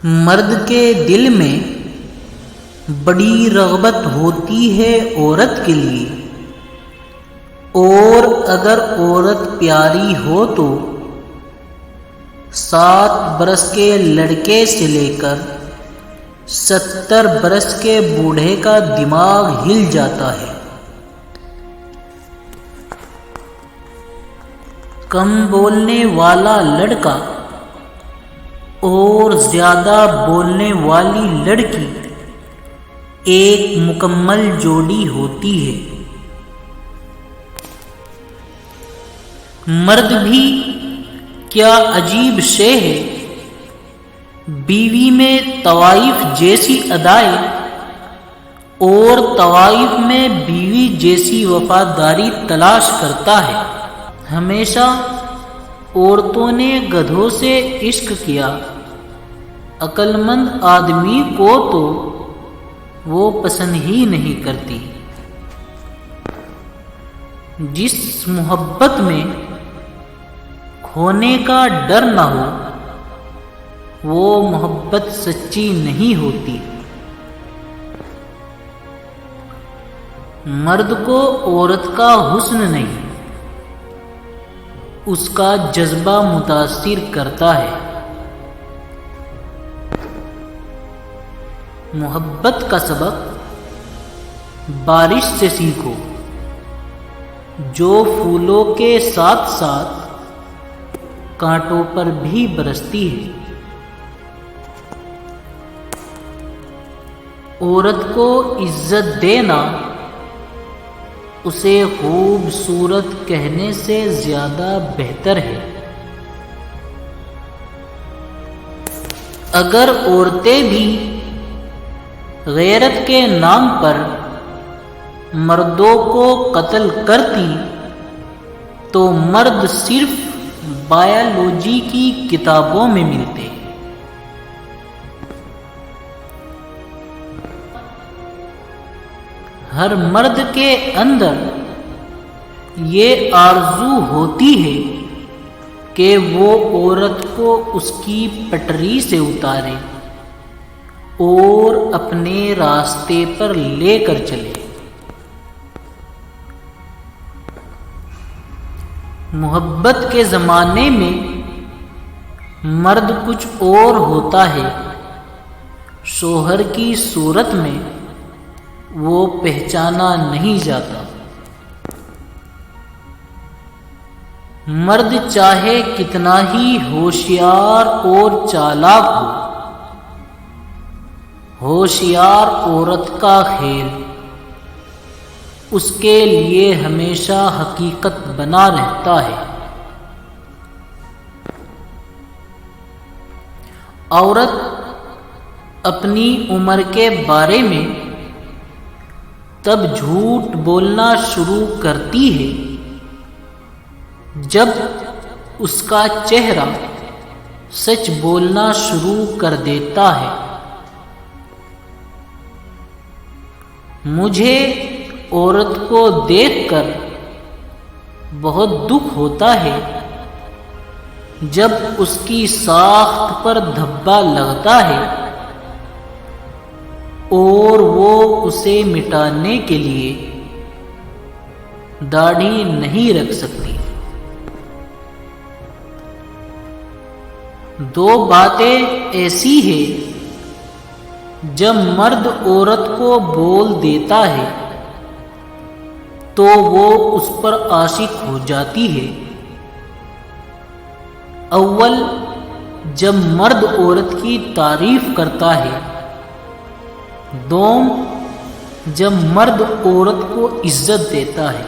مرد کے دل میں بڑی رغبت ہوتی ہے عورت کے لیے، اور اگر عورت پیاری ہو تو 7 برس کے لڑکے سے لے کر 70 برس کے بوڑھے کا دماغ ہل جاتا ہے۔ کم بولنے والا لڑکا اور زیادہ بولنے والی لڑکی ایک مکمل جوڑی ہوتی ہے۔ مرد بھی کیا عجیب شے ہے، بیوی میں طوائف جیسی ادائیں اور طوائف میں بیوی جیسی وفاداری تلاش کرتا ہے۔ ہمیشہ عورتوں نے گدھوں سے عشق کیا، عقل مند آدمی کو تو وہ پسند ہی نہیں کرتی۔ جس محبت میں کھونے کا ڈر نہ ہو وہ محبت سچی نہیں ہوتی۔ مرد کو عورت کا حسن نہیں، اس کا جذبہ متاثر کرتا ہے۔ محبت کا سبق بارش سے سیکھو، جو پھولوں کے ساتھ ساتھ کانٹوں پر بھی برستی ہے۔ عورت کو عزت دینا اسے خوبصورت کہنے سے زیادہ بہتر ہے۔ اگر عورتیں بھی غیرت کے نام پر مردوں کو قتل کرتی تو مرد صرف بایولوجی کی کتابوں میں ملتے۔ ہر مرد کے اندر یہ آرزو ہوتی ہے کہ وہ عورت کو اس کی پٹری سے اتارے اور اپنے راستے پر لے کر چلے۔ محبت کے زمانے میں مرد کچھ اور ہوتا ہے، شوہر کی صورت میں وہ پہچانا نہیں جاتا۔ مرد چاہے کتنا ہی ہوشیار اور چالاک ہو، ہوشیار عورت کا کھیل اس کے لیے ہمیشہ حقیقت بنا رہتا ہے۔ عورت اپنی عمر کے بارے میں تب جھوٹ بولنا شروع کرتی ہے جب اس کا چہرہ سچ بولنا شروع کر دیتا ہے۔ مجھے عورت کو دیکھ کر بہت دکھ ہوتا ہے جب اس کی ساخت پر دھبا لگتا ہے اور وہ اسے مٹانے کے لیے داڑھی نہیں رکھ سکتی۔ 2 باتیں ایسی ہیں جب مرد عورت کو بول دیتا ہے تو وہ اس پر عاشق ہو جاتی ہے۔ اول، جب مرد عورت کی تعریف کرتا ہے۔ دوم، جب مرد عورت کو عزت دیتا ہے۔